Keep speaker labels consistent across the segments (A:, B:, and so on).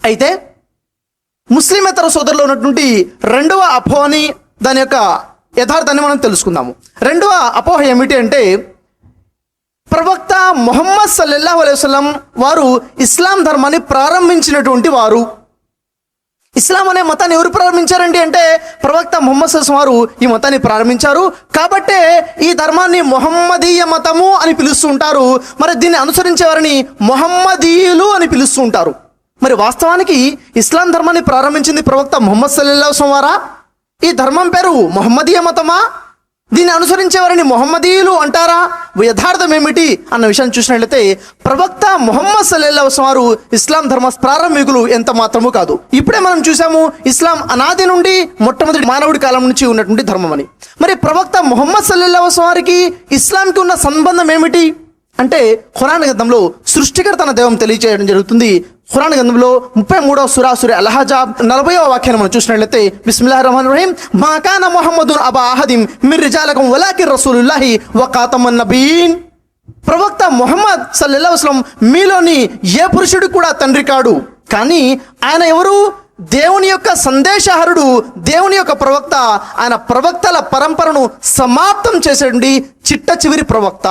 A: అయితే ముస్లిమేతర సోదరులో ఉన్నటువంటి రెండవ అపోహని, దాని యొక్క యథార్థాన్ని మనం తెలుసుకుందాము. రెండవ అపోహ ఏమిటి అంటే, ప్రవక్త ముహమ్మద్ సల్లల్లాహు అలైహి వసల్లం వారు ఇస్లాం ధర్మాన్ని ప్రారంభించినటువంటి వారు. ఇస్లాం అనే మతాన్ని ఎవరు ప్రారంభించారండి అంటే ప్రవక్త ముహమ్మద్ సల్లల్లాహు అలైహి వసల్లం వారు ఈ మతాన్ని ప్రారంభించారు. కాబట్టే ఈ ధర్మాన్ని మొహమ్మదీయ మతము అని పిలుస్తూ ఉంటారు. మరి దీన్ని అనుసరించే వారిని మొహమ్మదీయులు అని పిలుస్తూ ఉంటారు. మరి వాస్తవానికి ఇస్లాం ధర్మాన్ని ప్రారంభించింది ప్రవక్త ముహమ్మద్ సల్లల్లాహు అలైహి వసల్లం వారా? ఈ ధర్మం పేరు మొహమ్మదీయ మతమా? దీన్ని అనుసరించే వారిని మొహమ్మదీయులు అంటారా? యథార్థం ఏమిటి అన్న విషయాన్ని చూసినట్లయితే ప్రవక్త ముహమ్మద్ సల్లల్లాహు అలైహి వసల్లం వారు ఇస్లాం ధర్మ ప్రారంభికులు ఎంత మాత్రము కాదు. ఇప్పుడే మనం చూసాము ఇస్లాం అనాది నుండి మొట్టమొదటి మానవుడి కాలం నుంచి ఉన్నటువంటి ధర్మం అని. మరి ప్రవక్త ముహమ్మద్ సల్లల్లాహు అలైహి వసల్లం వారికి ఇస్లాంకి ఉన్న సంబంధం ఏమిటి అంటే ఖురాన్ గ్రంథంలో సృష్టికర్త తన దైవం తెలియజేయడం జరుగుతుంది. ఖురాన్ గ్రంథంలో 33వ సూరా అల్-అహజాబ్ 40వ వాక్యాన్ని మనం చూసినట్లయితే బిస్మిల్లాహిర్ రహమానిర్ రహీం మా కాన ముహమ్మదున్ అబా అహదిన్ మిర్ రిజాలకుం వలాకిన్ రసూలుల్లాహి వ ఖాతమన్ నబీన్. ప్రవక్త ముహమ్మద్ సల్లల్లాహు అలైహి వసల్లం మీలోని ఏ పురుషుడు కూడా తండ్రి కాడు, కానీ ఆయన ఎవరు? దేవుని యొక్క సందేశహరుడు, దేవుని యొక్క ప్రవక్త. ఆయన ప్రవక్తల పరంపరను సమాప్తం చేసేటువంటి చిట్ట చివరి ప్రవక్త.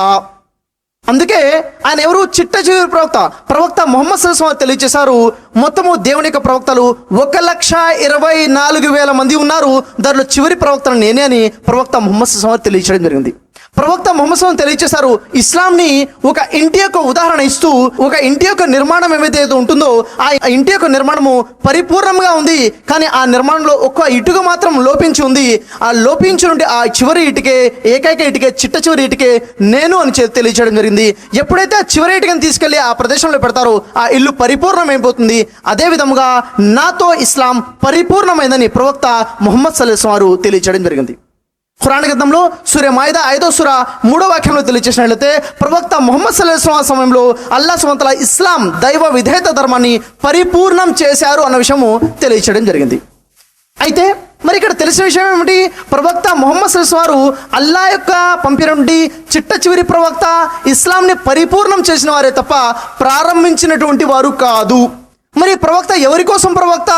A: అందుకే ఆయన ఎవరు? చిట్ట చివరి ప్రవక్త. ప్రవక్త ముహమ్మద్ సల్లల్లాహు అలైహి వసల్లం తెలియజేశారు, మొత్తము దేవుని యొక్క ప్రవక్తలు 1,24,000 మంది ఉన్నారు, దానిలో చివరి ప్రవక్తను నేనే అని ప్రవక్త ముహమ్మద్ సల్లల్లాహు అలైహి వసల్లం తెలియజేయడం జరిగింది. ప్రవక్త ముహమ్మద్ సల్లల్లాహు అలైహి వసల్లం తెలియజేశారు, ఇస్లాంని ఒక ఇంటి యొక్క ఉదాహరణ ఇస్తూ, ఒక ఇంటి యొక్క నిర్మాణం ఏమైతే ఉంటుందో ఆ ఇంటి యొక్క నిర్మాణము పరిపూర్ణంగా ఉంది, కానీ ఆ నిర్మాణంలో ఒక్క ఇటుక మాత్రం లోపించి ఉంది. ఆ లోపించి ఆ చివరి ఇటుకే, ఏకైక ఇటుకే, చిట్ట చివరి ఇటుకే నేను అని తెలియజేయడం జరిగింది. ఎప్పుడైతే ఆ చివరి ఇటుకని తీసుకెళ్లి ఆ ప్రదేశంలో పెడతారో ఆ ఇల్లు పరిపూర్ణమైపోతుంది. అదే విధముగా నాతో ఇస్లాం పరిపూర్ణమైందని ప్రవక్త ముహమ్మద్ సల్లల్లాహు అలైహి వసల్లం వారు తెలియజేయడం జరిగింది. ఖురాన్ గ్రంథంలో సూర మాయిదా 5వ సూరా 3వ వాక్యంలో తెలియజేసినట్లయితే ప్రవక్త ముహమ్మద్ సల్లల్లాహు అలైహి వసల్లం సమయంలో అల్లాహ్ సుబ్హానహు వ తఆలా ఇస్లాం దైవ విధేయత ధర్మాన్ని పరిపూర్ణం చేశారు అన్న విషయము తెలియజేయడం జరిగింది. అయితే మరి ఇక్కడ తెలిసిన విషయం ఏమిటి? ప్రవక్త ముహమ్మద్ సల్లల్లాహు అలైహి వసల్లం వారు అల్లాహ్ యొక్క పంపినటువంటి చిట్ట చివరి ప్రవక్త, ఇస్లాంని పరిపూర్ణం చేసిన వారే తప్ప ప్రారంభించినటువంటి వారు కాదు. మరి ప్రవక్త ఎవరి కోసం ప్రవక్త?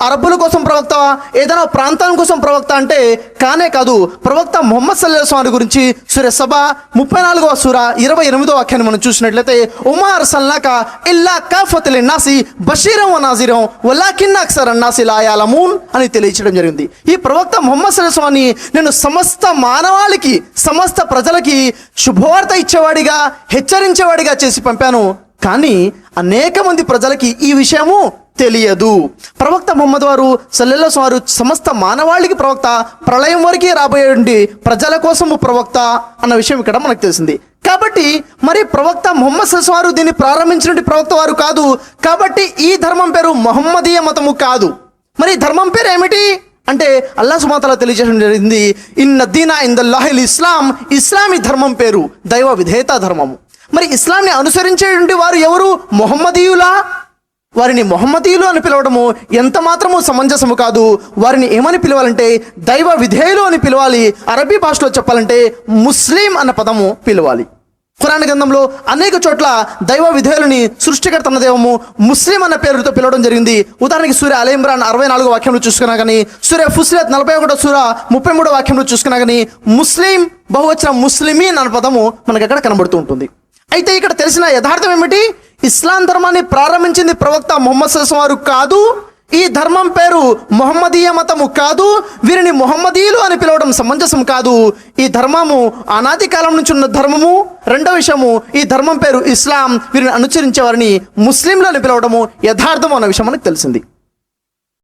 A: అరబ్బుల కోసం ప్రవక్త, ఏదైనా ప్రాంతం కోసం ప్రవక్త అంటే కానే కాదు. ప్రవక్త ముహమ్మద్ సల్లల్లాహు అలైహి వసల్లం గురించి సూర సబా 34వ సూరా 28వ వాక్యాన్ని మనం చూసినట్లయితే ఉమా అర్సల్నాక ఇల్లా కాఫతల్ లిన్నాసి బషీరం వ నాజిరం వలాకిన్ అక్సరన్ నాసి లా యఅలమూన్ అని తెలియజేయడం జరిగింది. ఈ ప్రవక్త ముహమ్మద్ సల్లల్లాహు అలైహి వసల్లం నేను సమస్త మానవాళికి, సమస్త ప్రజలకి శుభవార్త ఇచ్చేవాడిగా, హెచ్చరించేవాడిగా చేసి పంపాను, కానీ అనేక మంది ప్రజలకి ఈ విషయము తెలియదు. ప్రవక్త ముహమ్మద్ వారు సల్లల్లాహు అలైహి వసల్లం వారు సమస్త మానవాళికి ప్రవక్త, ప్రళయం వరకు రాబోయేటువంటి ప్రజల కోసము ప్రవక్త అన్న విషయం ఇక్కడ మనకు తెలిసింది. కాబట్టి మరి ప్రవక్త ముహమ్మద్ సల్లల్లాహు అలైహి వసల్లం వారు దీన్ని ప్రారంభించినటువంటి ప్రవక్త వారు కాదు. కాబట్టి ఈ ధర్మం పేరు మొహమ్మదీయ మతము కాదు. మరి ధర్మం పేరు ఏమిటి అంటే అల్లాహ్ సుబ్హానహు వ తఆలా తెలియజేయడం జరిగింది, ఇన్న దీనా ఇందల్లాహిల్ ఇస్లాం. ఇస్లామీ ధర్మం పేరు దైవ విధేయత ధర్మము. మరి ఇస్లాంని అనుసరించేటువంటి వారు ఎవరు? మొహమ్మదీయులా? వారిని మొహమ్మదీయులు అని పిలవడము ఎంత మాత్రము సమంజసము కాదు. వారిని ఏమని పిలవాలంటే దైవ విధేయులు అని పిలవాలి. అరబీ భాషలో చెప్పాలంటే ముస్లిం అన్న పదము పిలవాలి. ఖురాన్ గ్రంథంలో అనేక చోట్ల దైవ విధేయులని సృష్టికర్త అన్న దైవము ముస్లిం అన్న పేరుతో పిలవడం జరిగింది. ఉదాహరణకి సూర అల్ ఇమ్రాన్ 64వ వాక్యంలో చూసుకున్నా కానీ, సూర ఫుసిలత్ 41వ సూర 33వ వాక్యంలో చూసుకున్నా కానీ ముస్లిం బహువచనం ముస్లిమీన్ అన్న పదము మనకి అక్కడ కనబడుతూ ఉంటుంది. అయితే ఇక్కడ తెలిసిన యథార్థం ఏమిటి? ఇస్లాం ధర్మాన్ని ప్రారంభించింది ప్రవక్త ముహమ్మద్ సల్లల్లాహు అలైహి వసల్లం వారు కాదు. ఈ ధర్మం పేరు మొహమ్మదీయ మతము కాదు. వీరిని మొహమ్మదీయులు అని పిలవడం సమంజసం కాదు. ఈ ధర్మము అనాది కాలం నుంచి ఉన్న ధర్మము. రెండో విషయము, ఈ ధర్మం పేరు ఇస్లాం. వీరిని అనుసరించే వారిని ముస్లింలు అని పిలవడము యథార్థము అన్న విషయం మనకు తెలిసింది.